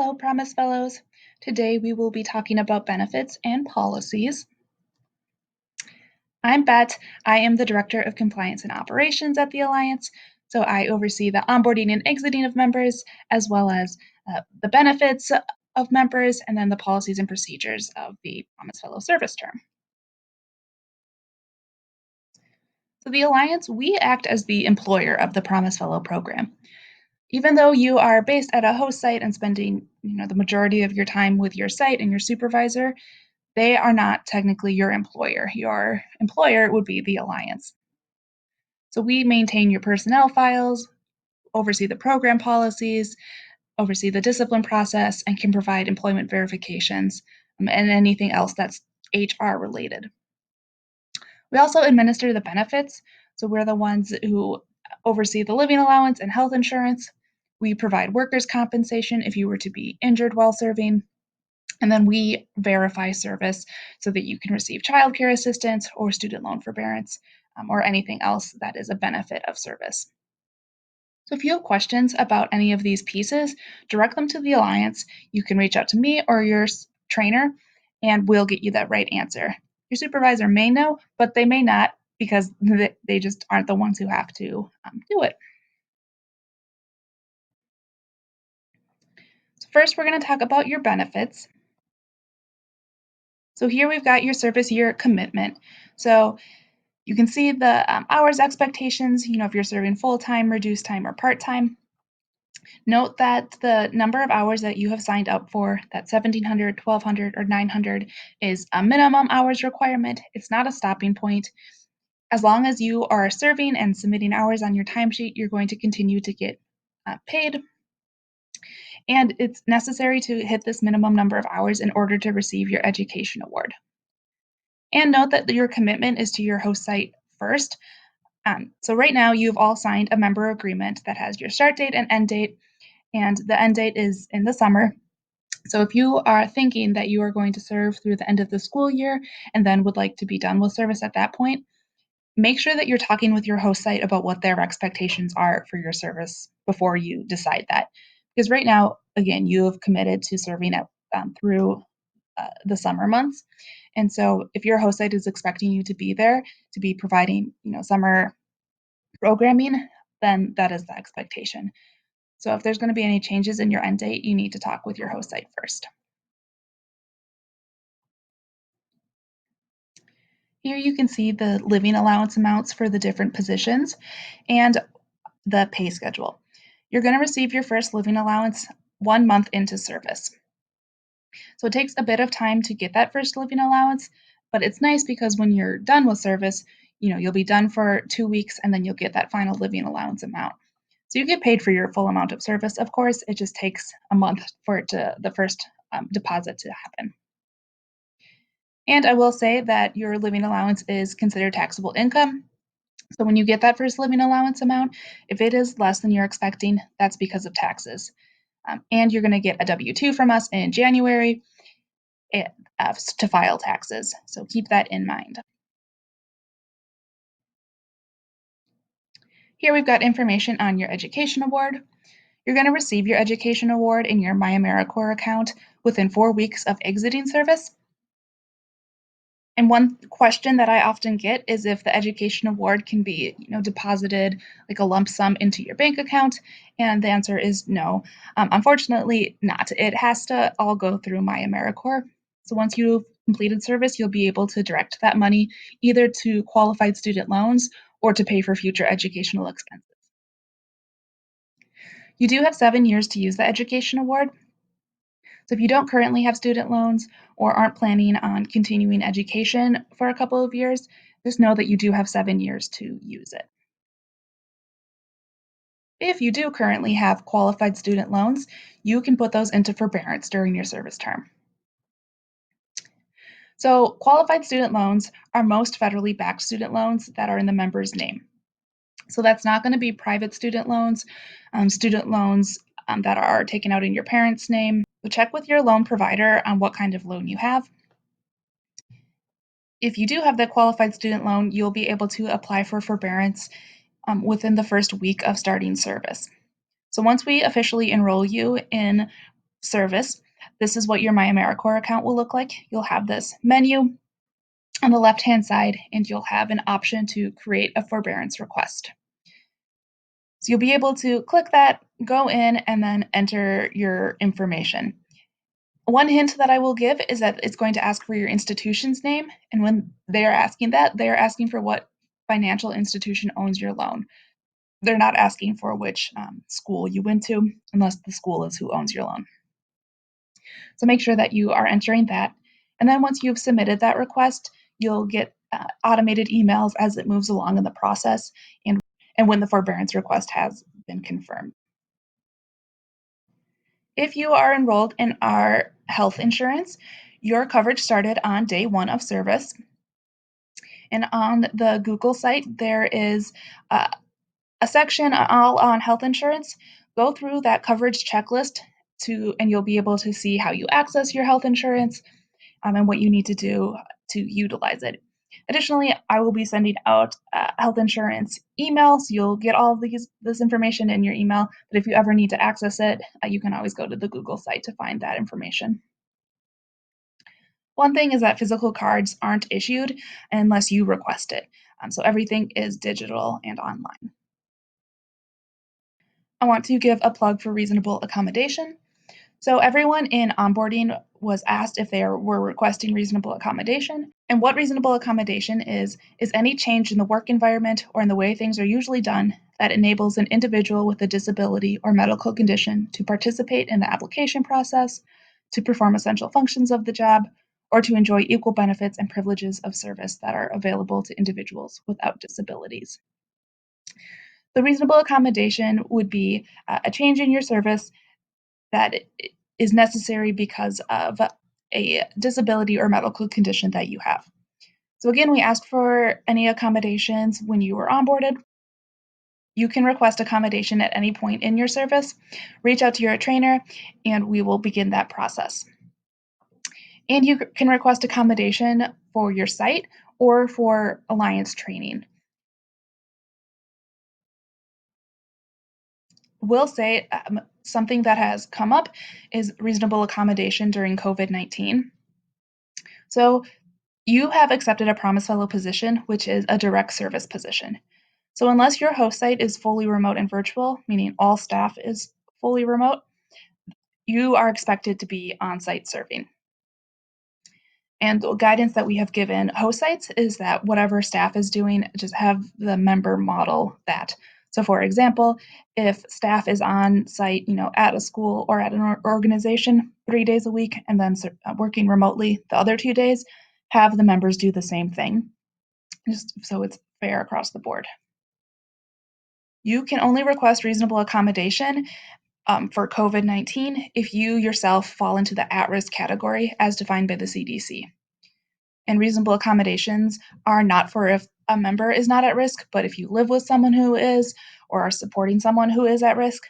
Hello, Promise Fellows. Today we will be talking about benefits and policies. I'm Bet. I am the Director of Compliance and Operations at the Alliance, so I oversee the onboarding and exiting of members, as well as the benefits of members, and then the policies and procedures of the Promise Fellow service term. So the Alliance, we act as the employer of the Promise Fellow program. Even though you are based at a host site and spending, the majority of your time with your site and your supervisor, they are not technically your employer. Your employer would be the Alliance. So we maintain your personnel files, oversee the program policies, oversee the discipline process, and can provide employment verifications and anything else that's HR related. We also administer the benefits. So we're the ones who oversee the living allowance and health insurance. We provide workers' compensation if you were to be injured while serving. And then we verify service so that you can receive childcare assistance or student loan forbearance or anything else that is a benefit of service. So if you have questions about any of these pieces, direct them to the Alliance. You can reach out to me or your trainer, and we'll get you that right answer. Your supervisor may know, but they may not because they just aren't the ones who have to do it. So first, we're going to talk about your benefits. So here we've got your service year commitment. So you can see the hours expectations, if you're serving full-time, reduced time, or part-time. Note that the number of hours that you have signed up for, that 1,700, 1,200, or 900, is a minimum hours requirement. It's not a stopping point. As long as you are serving and submitting hours on your timesheet, you're going to continue to get paid. And it's necessary to hit this minimum number of hours in order to receive your education award. And note that your commitment is to your host site first. So right now, you've all signed a member agreement that has your start date and end date, and the end date is in the summer. So if you are thinking that you are going to serve through the end of the school year and then would like to be done with service at that point, make sure that you're talking with your host site about what their expectations are for your service before you decide that. Because right now, again, you have committed to serving through the summer months. And so if your host site is expecting you to be there to be providing, summer programming, then that is the expectation. So if there's going to be any changes in your end date, you need to talk with your host site first. Here you can see the living allowance amounts for the different positions and the pay schedule. You're going to receive your first living allowance 1 month into service. So it takes a bit of time to get that first living allowance, but it's nice because when you're done with service, you'll be done for 2 weeks and then you'll get that final living allowance amount. So you get paid for your full amount of service. Of course, it just takes a month for the first deposit to happen. And I will say that your living allowance is considered taxable income. So when you get that first living allowance amount, if it is less than you're expecting, that's because of taxes. And you're going to get a W-2 from us in January to file taxes. So keep that in mind. Here we've got information on your education award. You're going to receive your education award in your MyAmeriCorps account within 4 weeks of exiting service. And one question that I often get is if the education award can be, deposited like a lump sum into your bank account, and the answer is no. Unfortunately, not. It has to all go through MyAmeriCorps. So once you've completed service, you'll be able to direct that money either to qualified student loans or to pay for future educational expenses. You do have 7 years to use the education award. So if you don't currently have student loans or aren't planning on continuing education for a couple of years, just know that you do have 7 years to use it. If you do currently have qualified student loans, you can put those into forbearance during your service term. So qualified student loans are most federally backed student loans that are in the member's name. So that's not going to be private student loans that are taken out in your parents' name. So check with your loan provider on what kind of loan you have. If you do have the qualified student loan, you'll be able to apply for forbearance within the first week of starting service. So once we officially enroll you in service, this is what your My AmeriCorps account will look like. You'll have this menu on the left-hand side, and you'll have an option to create a forbearance request. So you'll be able to click that, go in, and then enter your information. One hint that I will give is that it's going to ask for your institution's name, and when they are asking that, they are asking for what financial institution owns your loan. They're not asking for which school you went to, unless the school is who owns your loan. So make sure that you are entering that. And then once you've submitted that request, you'll get automated emails as it moves along in the process and when the forbearance request has been confirmed. If you are enrolled in our health insurance, your coverage started on day one of service. And on the Google site, there is a section all on health insurance. Go through that coverage checklist and you'll be able to see how you access your health insurance and what you need to do to utilize it. Additionally, I will be sending out health insurance emails. You'll get all this information in your email, but if you ever need to access it, you can always go to the Google site to find that information. One thing is that physical cards aren't issued unless you request it. So everything is digital and online. I want to give a plug for reasonable accommodation. So everyone in onboarding was asked if they were requesting reasonable accommodation. And what reasonable accommodation is any change in the work environment or in the way things are usually done that enables an individual with a disability or medical condition to participate in the application process, to perform essential functions of the job, or to enjoy equal benefits and privileges of service that are available to individuals without disabilities. The reasonable accommodation would be a change in your service that is necessary because of a disability or medical condition that you have. So again, we ask for any accommodations when you were onboarded. You can request accommodation at any point in your service. Reach out to your trainer and we will begin that process. And you can request accommodation for your site or for Allowance training. Will say something that has come up is reasonable accommodation during COVID-19. So you have accepted a Promise Fellow position, which is a direct service position. So unless your host site is fully remote and virtual, meaning all staff is fully remote, you are expected to be on-site serving. And the guidance that we have given host sites is that whatever staff is doing, just have the member model that. So for example, if staff is on site, at a school or at an organization 3 days a week and then working remotely the other 2 days, have the members do the same thing, just so it's fair across the board. You can only request reasonable accommodation for COVID-19 if you yourself fall into the at-risk category as defined by the CDC. And reasonable accommodations are not for if a member is not at risk, but if you live with someone who is or are supporting someone who is at risk.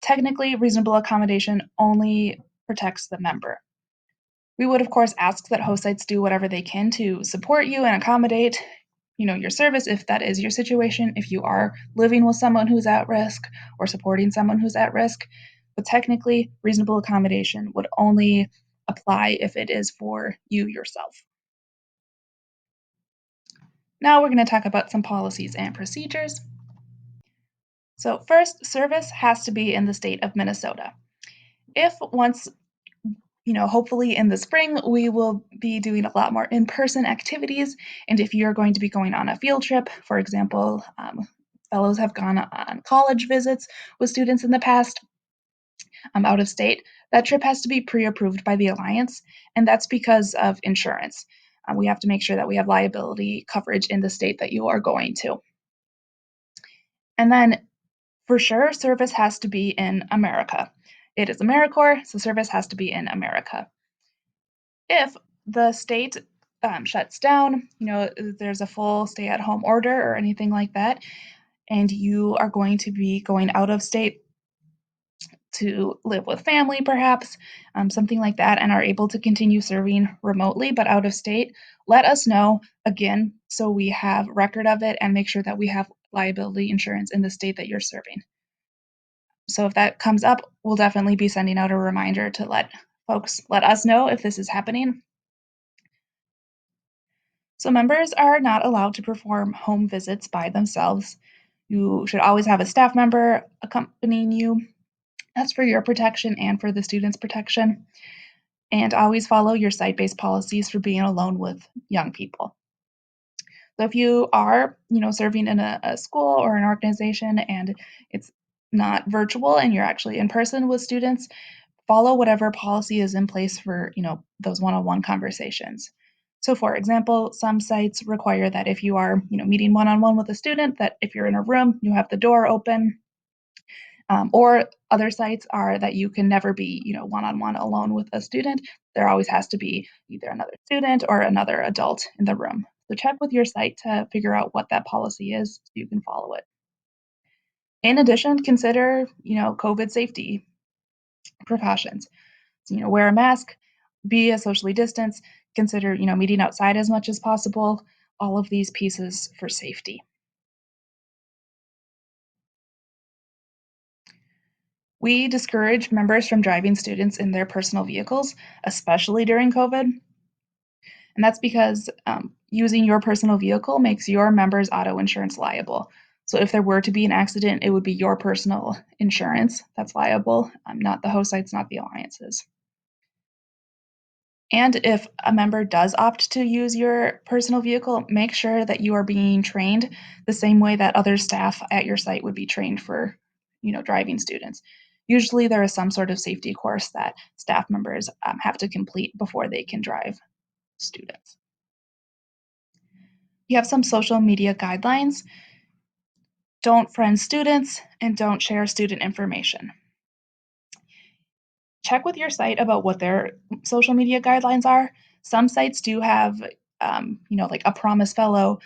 Technically, reasonable accommodation only protects the member. We would, of course, ask that host sites do whatever they can to support you and accommodate, your service if that is your situation, if you are living with someone who's at risk or supporting someone who's at risk. But technically, reasonable accommodation would only apply if it is for you yourself. Now we're going to talk about some policies and procedures. So first, service has to be in the state of Minnesota. If once, hopefully in the spring, we will be doing a lot more in-person activities. And if you're going to be going on a field trip, for example, fellows have gone on college visits with students in the past out of state, that trip has to be pre-approved by the Alliance, and that's because of insurance. We have to make sure that we have liability coverage in the state that you are going to. And then for sure, service has to be in America. It is AmeriCorps, so service has to be in America. If the state shuts down, there's a full stay-at-home order or anything like that, and you are going to be going out of state to live with family, perhaps, something like that, and are able to continue serving remotely but out of state, let us know again so we have record of it and make sure that we have liability insurance in the state that you're serving. So if that comes up, we'll definitely be sending out a reminder to let us know if this is happening. So members are not allowed to perform home visits by themselves. You should always have a staff member accompanying you. That's for your protection and for the students' protection. And always follow your site-based policies for being alone with young people. So if you are, serving in a school or an organization and it's not virtual and you're actually in person with students, follow whatever policy is in place for, those one-on-one conversations. So for example, some sites require that if you are, meeting one-on-one with a student, that if you're in a room, you have the door open. Or other sites are that you can never be, one-on-one alone with a student. There always has to be either another student or another adult in the room. So check with your site to figure out what that policy is so you can follow it. In addition, consider, COVID safety precautions. So, wear a mask, be a socially distanced, consider, meeting outside as much as possible, all of these pieces for safety. We discourage members from driving students in their personal vehicles, especially during COVID. And that's because using your personal vehicle makes your members' auto insurance liable. So if there were to be an accident, it would be your personal insurance that's liable, not the host sites, not the alliances. And if a member does opt to use your personal vehicle, make sure that you are being trained the same way that other staff at your site would be trained for, driving students. Usually there is some sort of safety course that staff members have to complete before they can drive students. You have some social media guidelines. Don't friend students and don't share student information. Check with your site about what their social media guidelines are. Some sites do have, like a Promise Fellow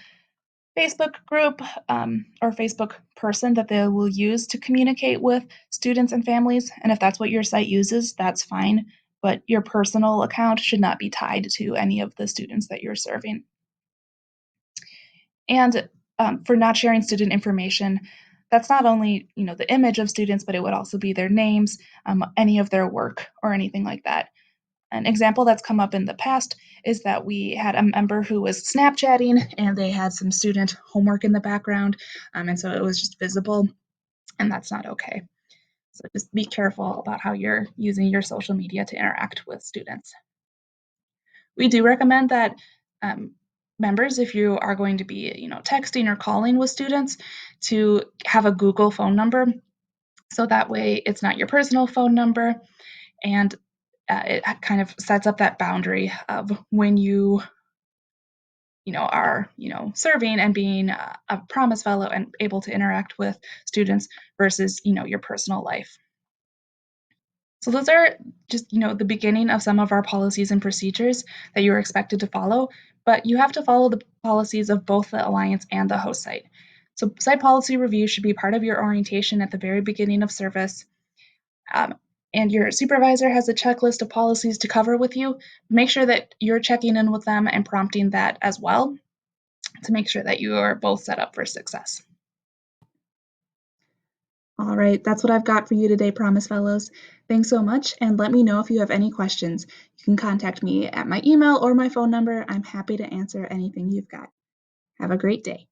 Facebook group or Facebook person that they will use to communicate with students and families. And if that's what your site uses, that's fine. But your personal account should not be tied to any of the students that you're serving. And for not sharing student information, that's not only the image of students, but it would also be their names, any of their work, or anything like that. An example that's come up in the past is that we had a member who was Snapchatting and they had some student homework in the background, and so it was just visible, and that's not okay. So just be careful about how you're using your social media to interact with students. We do recommend that members, if you are going to be, texting or calling with students, to have a Google phone number. So that way it's not your personal phone number, and it kind of sets up that boundary of when are, serving and being a Promise Fellow and able to interact with students versus, your personal life. So those are just, the beginning of some of our policies and procedures that you're expected to follow, but you have to follow the policies of both the Alliance and the host site. So site policy review should be part of your orientation at the very beginning of service. Um, and your supervisor has a checklist of policies to cover with you. Make sure that you're checking in with them and prompting that as well to make sure that you are both set up for success. All right, that's what I've got for you today, Promise Fellows. Thanks so much, and let me know if you have any questions. You can contact me at my email or my phone number. I'm happy to answer anything you've got. Have a great day.